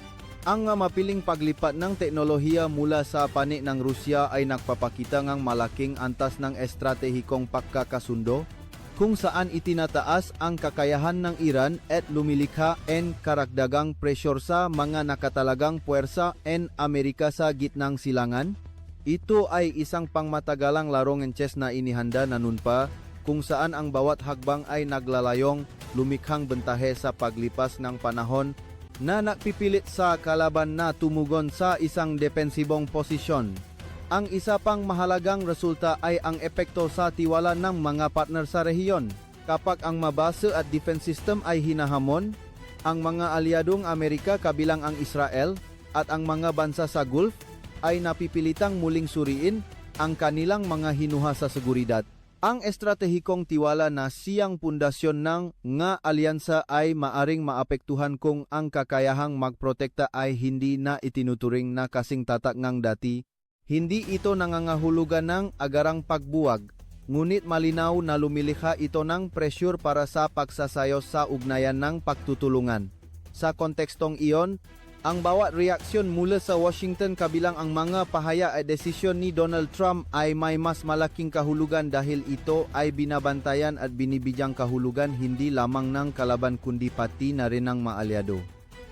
Ang mapiling paglipat ng teknolohiya mula sa panig ng Rusya ay nagpapakita ng malaking antas ng estratehikong pagkakasundo, kung saan itinataas ang kakayahan ng Iran at lumilikha ng karagdagang pressure sa mga nakatalagang puwersa ng Amerika sa gitnang silangan. Ito ay isang pangmatagalang larong chess na inihanda na nun pa, kung saan ang bawat hakbang ay naglalayong lumikhang bentahe sa paglipas ng panahon na nagpipilit sa kalaban na tumugon sa isang depensibong posisyon. Ang isa pang mahalagang resulta ay ang epekto sa tiwala ng mga partner sa rehiyon. Kapag ang mabase at defense system ay hinahamon, ang mga aliadong Amerika kabilang ang Israel at ang mga bansa sa Gulf ay napipilitang muling suriin ang kanilang mga hinuha sa seguridad. Ang estratehikong tiwala na siyang pundasyon ng nga alyansa ay maaring maapektuhan kung ang kakayahang magprotekta ay hindi na itinuturing na kasing tatak ng dati. Hindi ito nangangahulugan ng agarang pagbuwag, ngunit malinaw na lumilikha ito ng pressure para sa pagsasayos sa ugnayan ng pagtutulungan. Sa kontekstong iyon, ang bawat reaksyon mula sa Washington kabilang ang mga pahaya at desisyon ni Donald Trump ay may mas malaking kahulugan dahil ito ay binabantayan at binibigyang kahulugan hindi lamang ng kalaban kundi pati na rin ng maalyado.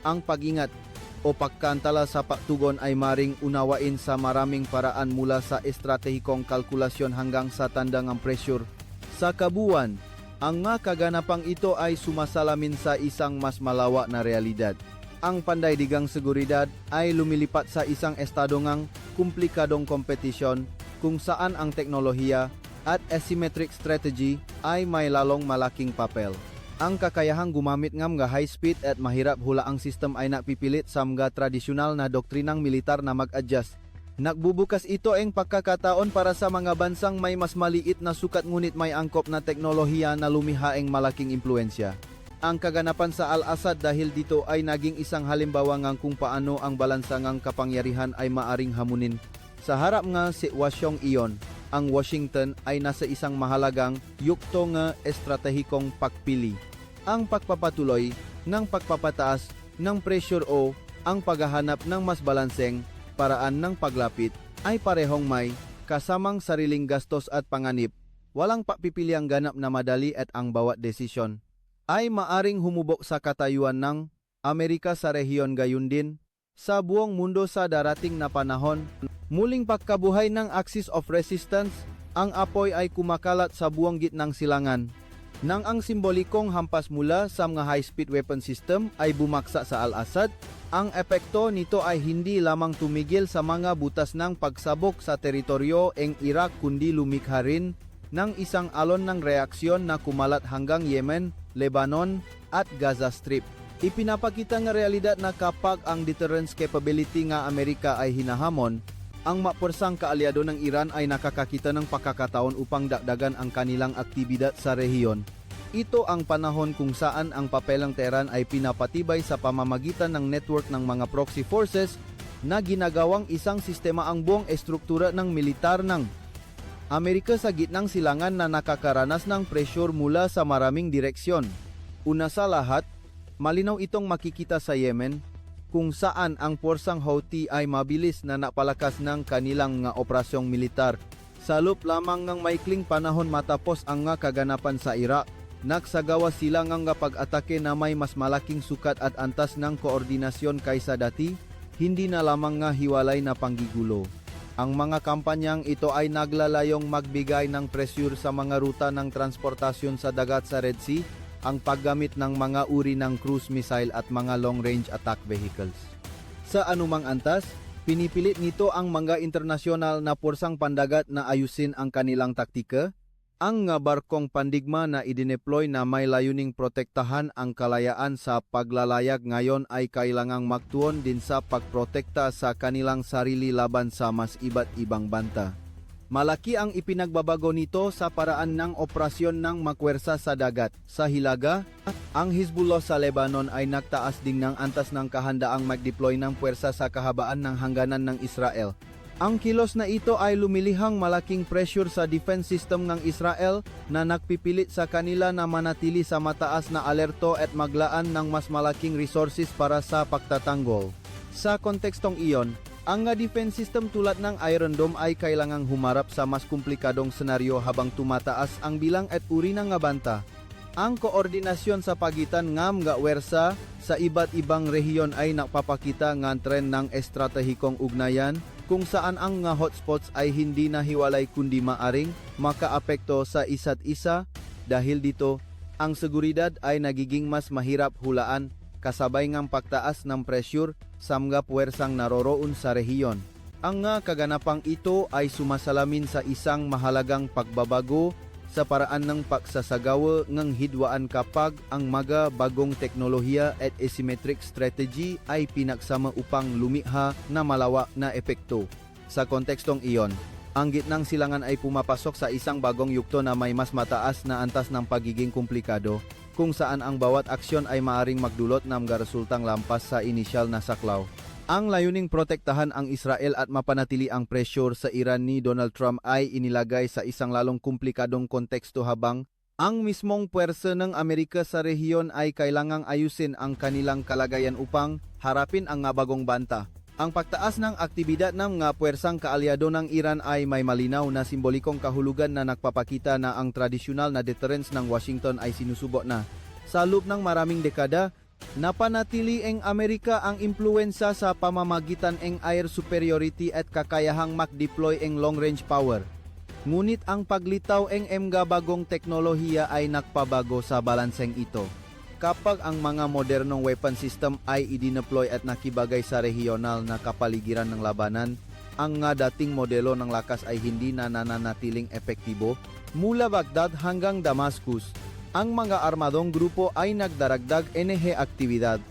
Ang pag-ingat o pagkantala sa pagtugon ay maring unawain sa maraming paraan mula sa estratehikong kalkulasyon hanggang sa tandangang pressure. Sa kabuuan, ang nga kaganapang ito ay sumasalamin sa isang mas malawak na realidad. Ang pandaigdigang seguridad ay lumilipat sa isang estado ngang komplikadong kompetisyon kung saan ang teknolohiya at asymmetric strategy ay may lalong malaking papel. Ang kakayahang gumamit ng mga high speed at mahirap hulaang system ay napipilit sa mga tradisyonal na doktrinang militar na mag-adjust. Nagbubukas ito ang pagkakataon para sa mga bansang may mas maliit na sukat ngunit may angkop na teknolohiya na lumihaing malaking impluensya. Ang kaganapan sa Al-Assad dahil dito ay naging isang halimbawa ng kung paano ang balansa ng kapangyarihan ay maaring hamunin. Sa harap ng sitwasyong iyon, ang Washington ay nasa isang mahalagang yugto ng estratehikong pagpili. Ang pagpapatuloy ng pagpapataas ng pressure o ang paghahanap ng mas balanseng paraan ng paglapit ay parehong may kasamang sariling gastos at panganib. Walang pagpipiliang ganap na madali at ang bawat desisyon ay maaring humubok sa katayuan ng Amerika sa rehiyon gayon din sa buong mundo sa darating na panahon. Muling pagkabuhay ng Axis of Resistance, ang apoy ay kumakalat sa buong gitnang silangan. Nang ang simbolikong hampas mula sa mga high-speed weapon system ay bumaksa sa Al-Assad, ang epekto nito ay hindi lamang tumigil sa mga butas ng pagsabog sa teritoryo ng Iraq kundi lumikha rin ng isang alon ng reaksyon na kumalat hanggang Yemen, Lebanon at Gaza Strip. Ipinapakita nga realidad na kapag ang deterrence capability nga Amerika ay hinahamon, ang mapursang kaalyado ng Iran ay nakakakita ng pakakataon upang dagdagan ang kanilang aktibidad sa rehiyon. Ito ang panahon kung saan ang papel ng Tehran ay pinapatibay sa pamamagitan ng network ng mga proxy forces na ginagawang isang sistema ang buong estruktura ng militar ng Amerika sa gitnang silangan na nakakaranas ng pressure mula sa maraming direksyon. Una sa lahat, malinaw itong makikita sa Yemen, kung saan ang porsang Houthi ay mabilis na napalakas ng kanilang nga operasyong militar. Sa loob lamang ng maikling panahon matapos ang nga kaganapan sa Iraq, nagsagawa sila nga pag-atake na may mas malaking sukat at antas ng koordinasyon kaysa dati, hindi na lamang nga hiwalay na panggigulo. Ang mga kampanyang ito ay naglalayong magbigay ng pressure sa mga ruta ng transportasyon sa dagat sa Red Sea, ang paggamit ng mga uri ng cruise missile at mga long-range attack vehicles. Sa anumang antas, pinipilit nito ang mga internasyonal na pursang pandagat na ayusin ang kanilang taktika. Ang nga barkong pandigma na idineploy na may layuning protektahan ang kalayaan sa paglalayag ngayon ay kailangang magtuon din sa pagprotekta sa kanilang sarili laban sa mas iba't ibang banta. Malaki ang ipinagbabago nito sa paraan ng operasyon ng makwersa sa dagat. Sa hilaga, ang Hezbollah sa Lebanon ay nagtaas din ng antas ng kahandaang mag-deploy ng puwersa sa kahabaan ng hangganan ng Israel. Ang kilos na ito ay lumilihang malaking pressure sa defense system ng Israel na nagpipilit sa kanila na manatili sa mataas na alerto at maglaan ng mas malaking resources para sa pagtatanggol. Sa kontekstong iyon, ang defense system tulad ng Iron Dome ay kailangang humarap sa mas komplikadong senaryo habang tumataas ang bilang at uri ng nga banta. Ang koordinasyon sa pagitan ng mga wersa sa iba't ibang rehiyon ay napapakita ng trend ng estratehikong ugnayan kung saan ang nga hotspots ay hindi na hiwalay kundi maaring makaapekto sa isa't isa. Dahil dito, ang seguridad ay nagiging mas mahirap hulaan kasabay ngang pagtaas ng pressure sa mga puwersang naroroon sa rehiyon. Ang nga kaganapang ito ay sumasalamin sa isang mahalagang pagbabago sa paraan ng pagsasagawa ng hidwaan kapag ang mga bagong teknolohiya at asymmetric strategy ay pinagsama upang lumikha na malawak na epekto. Sa kontekstong iyon, ang gitnang silangan ay pumapasok sa isang bagong yugto na may mas mataas na antas ng pagiging komplikado, kung saan ang bawat aksyon ay maaring magdulot ng mga resultang lampas sa inisyal na saklaw. Ang layuning protektahan ang Israel at mapanatili ang pressure sa Iran ni Donald Trump ay inilagay sa isang lalong komplikadong konteksto habang ang mismong puwersa ng Amerika sa rehiyon ay kailangang ayusin ang kanilang kalagayan upang harapin ang nga bagong banta. Ang pagtaas ng aktibidad ng mga puwersang kaalyado ng Iran ay may malinaw na simbolikong kahulugan na nagpapakita na ang tradisyonal na deterrence ng Washington ay sinusubo na. Sa loob ng maraming dekada, napanatili ang Amerika ang impluensya sa pamamagitan ng air superiority at kakayahang mag-deploy ang long-range power. Ngunit ang paglitaw ng mga bagong teknolohiya ay nakpabago sa balanseng ito. Kapag ang mga modernong weapon system ay idineploy at nakibagay sa regional na kapaligiran ng labanan, ang nga dating modelo ng lakas ay hindi na nananatiling epektibo. Mula Baghdad hanggang Damascus, ang mga armadong grupo ay nagdaragdag enerhe aktibidad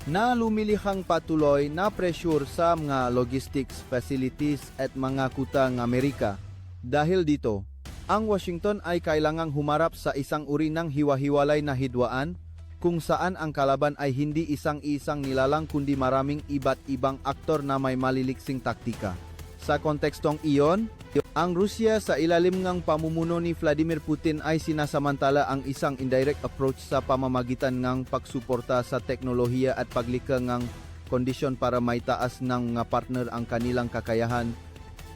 na lumilihang patuloy na pressure sa mga logistics facilities at mga kutang Amerika. Dahil dito, ang Washington ay kailangang humarap sa isang uri ng hiwa-hiwalay na hidwaan kung saan ang kalaban ay hindi isang-isang nilalang kundi maraming iba't ibang aktor na may maliliksing taktika. Sa kontekstong iyon, ang Rusya sa ilalim ng pamumuno ni Vladimir Putin ay sinasamantala ang isang indirect approach sa pamamagitan ng pagsuporta sa teknolohiya at paglikha ng kondisyon para maitaas ng partner ang kanilang kakayahan.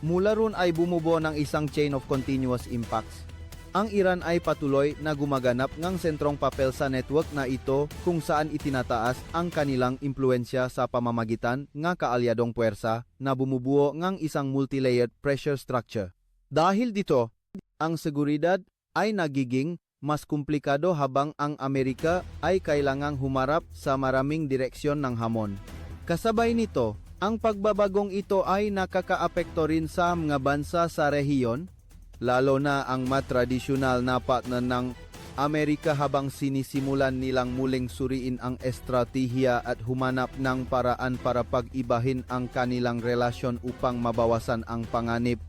Mula ron ay bumubuo ng isang chain of continuous impacts. Ang Iran ay patuloy na gumaganap ng sentrong papel sa network na ito kung saan itinataas ang kanilang impluensya sa pamamagitan ng kaalyadong puwersa na bumubuo ng isang multi-layered pressure structure. Dahil dito, ang seguridad ay nagiging mas komplikado habang ang Amerika ay kailangang humarap sa maraming direksyon ng hamon. Kasabay nito, ang pagbabagong ito ay nakakaapekto rin sa mga bansa sa rehiyon, lalo na ang matradisyonal na partner ng Amerika habang sinisimulan nilang muling suriin ang estratehiya at humanap ng paraan para pag-ibahin ang kanilang relasyon upang mabawasan ang panganib.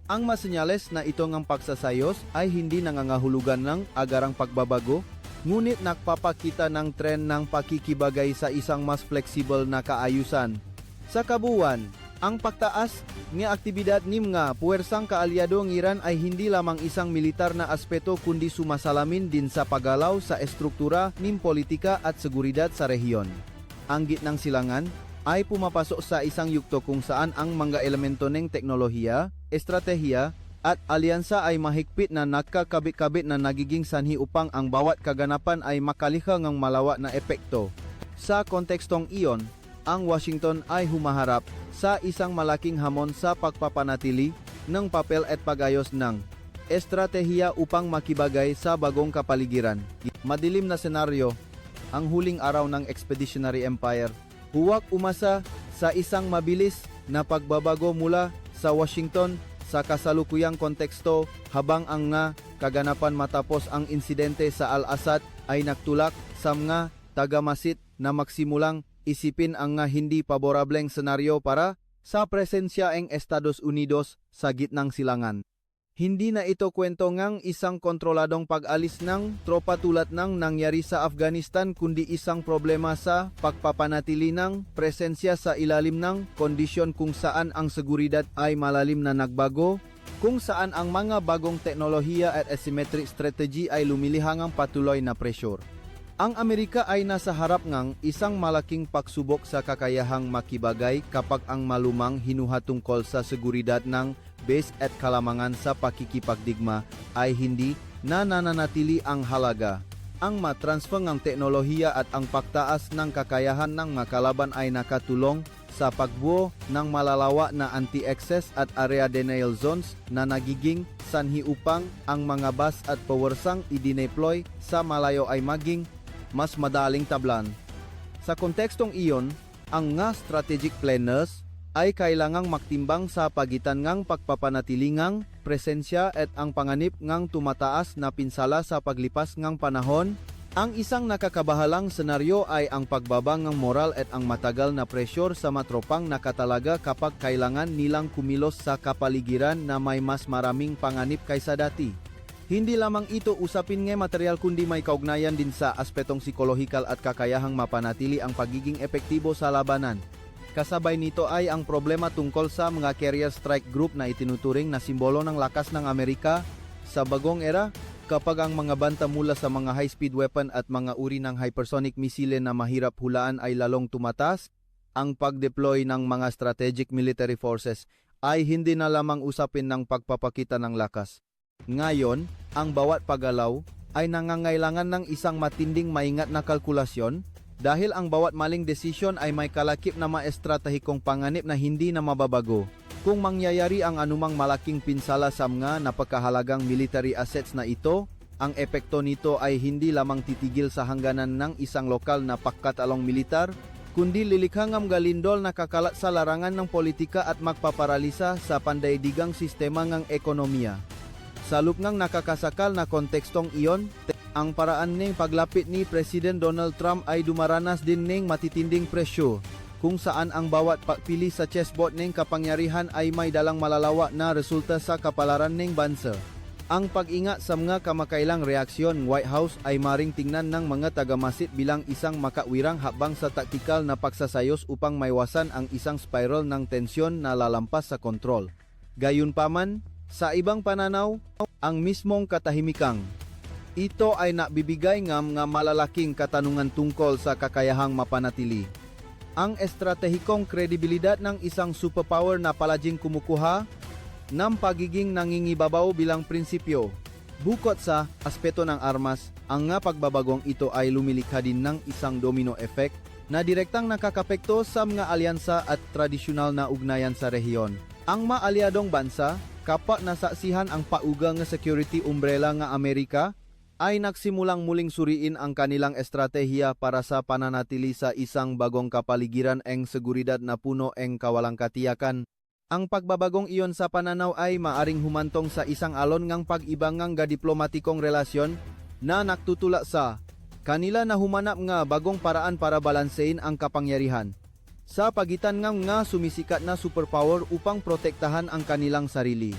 Ang masenyales na ito ngang pagsasayos ay hindi nangangahulugan ng agarang pagbabago, ngunit nagpapakita ng tren ng pakikibagay sa isang mas fleksibel na kaayusan. Sa kabuuan, ang pagtaas ng aktibidad ni mga puwersang kaalyado ng Iran ay hindi lamang isang militar na aspeto kundi sumasalamin din sa paggalaw sa estruktura ng politika at seguridad sa rehiyon. Ang gitnang silangan ay pumapasok sa isang yugto kung saan ang mga elemento ng teknolohiya, estratehiya at alyansa ay mahigpit na nakakabit-kabit na nagiging sanhi upang ang bawat kaganapan ay makalihang ng malawak na epekto. Sa kontekstong iyon, ang Washington ay humaharap sa isang malaking hamon sa pagpapanatili ng papel at pag-ayos ng estratehiya upang makibagay sa bagong kapaligiran. Madilim na senaryo, ang huling araw ng Expeditionary Empire, huwag umasa sa isang mabilis na pagbabago mula sa Washington sa kasalukuyang konteksto habang ang kaganapan matapos ang insidente sa Al-Assad ay nagtulak sa mga tagamasid na magsimulang isipin ang hindi paborableng senaryo para sa presensya ng Estados Unidos sa gitnang silangan. Hindi na ito kwento ngang isang kontroladong pag-alis ng tropa tulad ng nangyari sa Afghanistan kundi isang problema sa pagpapanatili ng presensya sa ilalim ng kondisyon kung saan ang seguridad ay malalim na nagbago, kung saan ang mga bagong teknolohiya at asymmetric strategy ay lumilikhangang patuloy na pressure. Ang Amerika ay nasa harap ng isang malaking pagsubok sa kakayahang makibagay kapag ang malumang hinuha tungkol sa seguridad ng base at kalamangan sa pakikipagdigma ay hindi na nananatili ang halaga. Ang matransfer ng teknolohiya at ang pagtaas ng kakayahan ng makalaban ay nakatulong sa pagbuo ng malalawa na anti-access at area denial zones na nagiging sanhi upang ang mga bus at powersang i-deploy sa malayo ay maging mas madaling tablan. Sa kontekstong iyon, ang strategic planners ay kailangang magtimbang sa pagitan ng pagpapanatili ng presensya at ang panganib ng tumataas na pinsala sa paglipas ng panahon. Ang isang nakakabahalang senaryo ay ang pagbaba ng moral at ang matagal na pressure sa matropang nakatalaga kapag kailangan nilang kumilos sa kapaligiran na may mas maraming panganib kaysa dati. Hindi lamang ito usapin ng material kundi may kaugnayan din sa aspetong psikolohikal at kakayahang mapanatili ang pagiging epektibo sa labanan. Kasabay nito ay ang problema tungkol sa mga carrier strike group na itinuturing na simbolo ng lakas ng Amerika sa bagong era kapag ang mga banta mula sa mga high-speed weapon at mga uri ng hypersonic misile na mahirap hulaan ay lalong tumatas. Ang pag-deploy ng mga strategic military forces ay hindi na lamang usapin ng pagpapakita ng lakas. Ngayon, ang bawat paggalaw ay nangangailangan ng isang matinding maingat na kalkulasyon dahil ang bawat maling desisyon ay may kalakip na maestratehikong panganib na hindi na mababago. Kung mangyayari ang anumang malaking pinsala sa mga napakahalagang military assets na ito, ang epekto nito ay hindi lamang titigil sa hangganan ng isang lokal na pagkatalong militar, kundi lilikhang galindol na kakalat sa larangan ng politika at magpaparalisa sa pandaigdigang sistema ng ekonomiya. Sa lupngang nakakasakal na kontekstong iyon, ang paraan ng paglapit ni President Donald Trump ay dumaranas din ng matitinding presyo, kung saan ang bawat pagpili sa chessboard ng kapangyarihan ay may dalang malalawa na resulta sa kapalaran ng bansa. Ang pag-ingat sa mga kamakailang reaksyon ng White House ay maring tingnan ng mga tagamasid bilang isang makawirang habang sa taktikal na pagsasayos upang maiwasan ang isang spiral ng tensyon na lalampas sa kontrol. Gayunpaman, sa ibang pananaw, ang mismong katahimikang ito ay nabibigay ng mga malalaking katanungan tungkol sa kakayahang mapanatili ang estratehikong kredibilidad ng isang superpower na palaging kumukuha ng pagiging nangingibabaw bilang prinsipyo. Bukod sa aspeto ng armas, ang pagbabagong ito ay lumilikha din ng isang domino effect na direktang nakakapekto sa mga alyansa at tradisyonal na ugnayan sa rehiyon. Ang maalyadong bansa, kapag nasaksihan ang paugang nga security umbrella nga Amerika, ay nagsimulang muling suriin ang kanilang estratehiya para sa pananatili sa isang bagong kapaligiran eng seguridad na puno eng kawalang katiyakan. Ang pagbabagong iyon sa pananaw ay maaring humantong sa isang alon ngang pag-ibangang ga diplomatikong relasyon na nagtutula sa kanila na humanap nga bagong paraan para balansein ang kapangyarihan sa pagitan nga sumisikat na superpower upang protektahan ang kanilang sarili.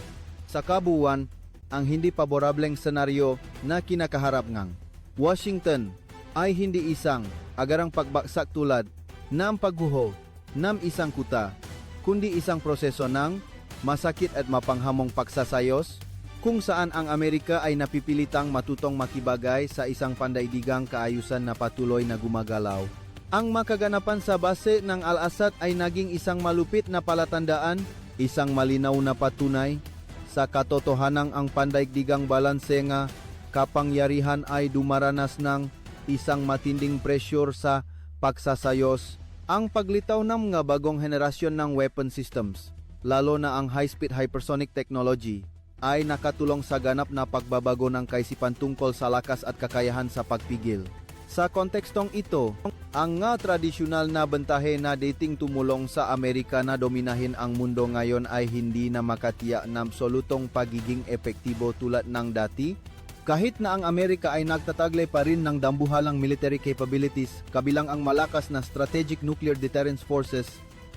Sa kabuuan, ang hindi paborableng senaryo na kinakaharap ngang Washington ay hindi isang agarang pagbaksak tulad ng pagguho ng isang kuta, kundi isang proseso ng masakit at mapanghamong pagsasayos kung saan ang Amerika ay napipilitang matutong makibagay sa isang pandaigdigang kaayusan na patuloy na gumagalaw. Ang makaganapan sa base ng Al-Assad ay naging isang malupit na palatandaan, isang malinaw na patunay sa katotohanang ang pandaigdigang balanse nga kapangyarihan ay dumaranas ng isang matinding pressure sa pagsasayos. Ang paglitaw ng mga bagong henerasyon ng weapon systems, lalo na ang high-speed hypersonic technology, ay nakatulong sa ganap na pagbabago ng kaisipan tungkol sa lakas at kakayahan sa pagpigil. Sa kontekstong ito, ang nga tradisyonal na bentahe na dating tumulong sa Amerika na dominahin ang mundo ngayon ay hindi na makatiyak ng absolutong pagiging epektibo tulad ng dati. Kahit na ang Amerika ay nagtataglay pa rin ng dambuhalang military capabilities kabilang ang malakas na strategic nuclear deterrence forces,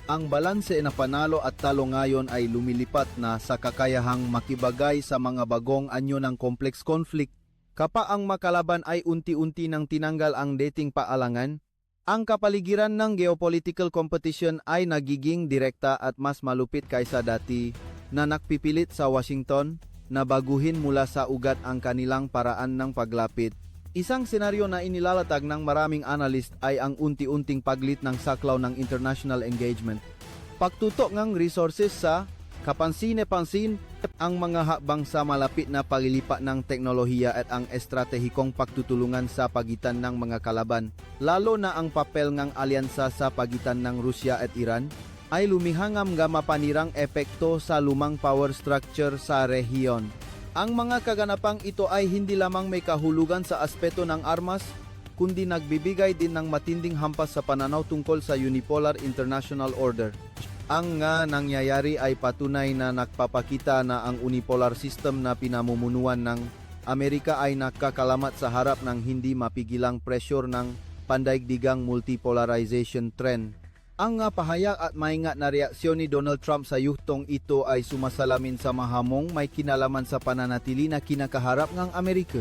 ang balanse na panalo at talo ngayon ay lumilipat na sa kakayahang makibagay sa mga bagong anyo ng complex conflict. Kapa ang makalaban ay unti-unti nang tinanggal ang dating paalangan, ang kapaligiran ng geopolitical competition ay nagiging direkta at mas malupit kaysa dati na nagpipilit sa Washington na baguhin mula sa ugat ang kanilang paraan ng paglapit. Isang senaryo na inilalatag ng maraming analyst ay ang unti-unting paglit ng saklaw ng international engagement. Pagtutok ng resources sa kapansin-pansin ang mga hakbang sa malapit na paglilipat ng teknolohiya at ang estratehikong pagtutulungan sa pagitan ng mga kalaban, lalo na ang papel ng alyansa sa pagitan ng Rusya at Iran, ay lumihangam nga mapanirang epekto sa lumang power structure sa rehiyon. Ang mga kaganapang ito ay hindi lamang may kahulugan sa aspeto ng armas, kundi nagbibigay din ng matinding hampas sa pananaw tungkol sa unipolar international order. Ang nga nangyayari ay patunay na nagpapakita na ang unipolar system na pinamumunuan ng Amerika ay nakakalamat sa harap ng hindi mapigilang pressure ng pandaigdigang multipolarization trend. Ang nga pahayag at maingat na reaksyon ni Donald Trump sa yuhtong ito ay sumasalamin sa mahamong may kinalaman sa pananatili na kinakaharap ng Amerika.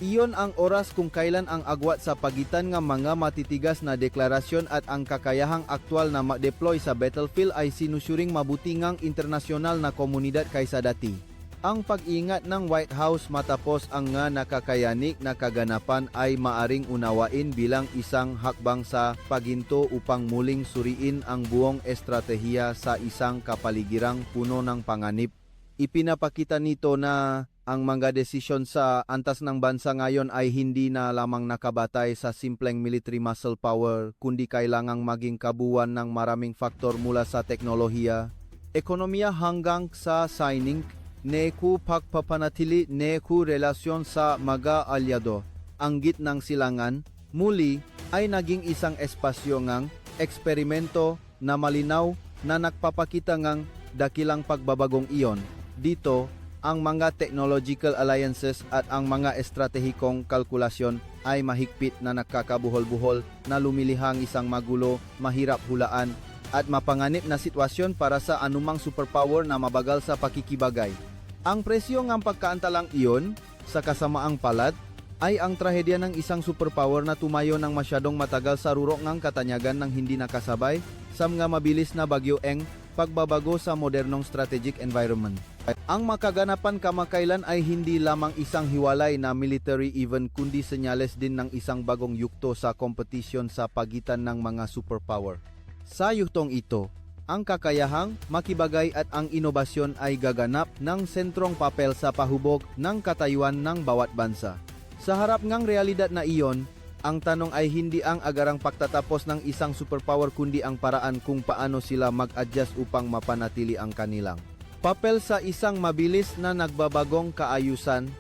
Iyon ang oras kung kailan ang agwat sa pagitan ng mga matitigas na deklarasyon at ang kakayahang aktwal na ma-deploy sa battlefield ay sinusyuring mabuti ngang internasyonal na komunidad kaysa dati. Ang pag-ingat ng White House matapos ang nga nakakayanik na kaganapan ay maaring unawain bilang isang hakbang sa paginto upang muling suriin ang buong estratehiya sa isang kapaligirang puno ng panganib. Ipinapakita nito na ang mga desisyon sa antas ng bansa ngayon ay hindi na lamang nakabatay sa simpleng military muscle power, kundi kailangang maging kabuuan ng maraming faktor mula sa teknolohiya, ekonomiya hanggang sa signing, neku pagpapanatili neku relasyon sa mga alyado. Ang gitnang silangan, muli, ay naging isang espasyo ngang eksperimento na malinaw na nagpapakita ngang dakilang pagbabagong iyon. Dito, ang mga technological alliances at ang mga estratehikong kalkulasyon ay mahigpit na nakakabuhol-buhol na lumilihang isang magulo, mahirap hulaan at mapanganib na sitwasyon para sa anumang superpower na mabagal sa pakikibagay. Ang presyo ng pagkaantalang iyon, sa kasamaang palad, ay ang trahedya ng isang superpower na tumayo ng masyadong matagal sa rurok ng katanyagan ng hindi nakasabay sa mga mabilis na bagyo eng pagbabago sa modernong strategic environment. Ang makaganapan kamakailan ay hindi lamang isang hiwalay na military event kundi senyales din ng isang bagong yugto sa kompetisyon sa pagitan ng mga superpower. Sa yuktong ito, ang kakayahang makibagay at ang inobasyon ay gaganap ng sentrong papel sa pahubog ng katayuan ng bawat bansa. Sa harap ng realidad na iyon, ang tanong ay hindi ang agarang pagtatapos ng isang superpower kundi ang paraan kung paano sila mag-adjust upang mapanatili ang kanilang papel sa isang mabilis na nagbabagong kaayusan.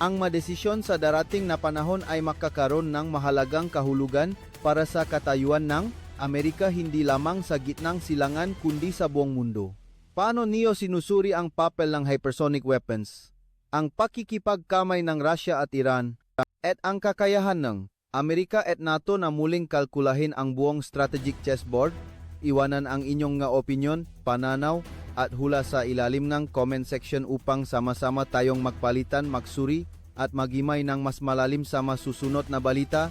Ang madesisyon sa darating na panahon ay makakaroon ng mahalagang kahulugan para sa katayuan ng Amerika hindi lamang sa gitnang silangan kundi sa buong mundo. Paano niyo sinusuri ang papel ng hypersonic weapons? Ang pakikipagkamay ng Russia at Iran at ang kakayahan ng Amerika at NATO na muling kalkulahin ang buong strategic chessboard? Iwanan ang inyong nga opinyon, pananaw, at hula sa ilalim ng comment section upang sama-sama tayong magpalitan, magsuri, at magimay ng mas malalim sa masusunod na balita.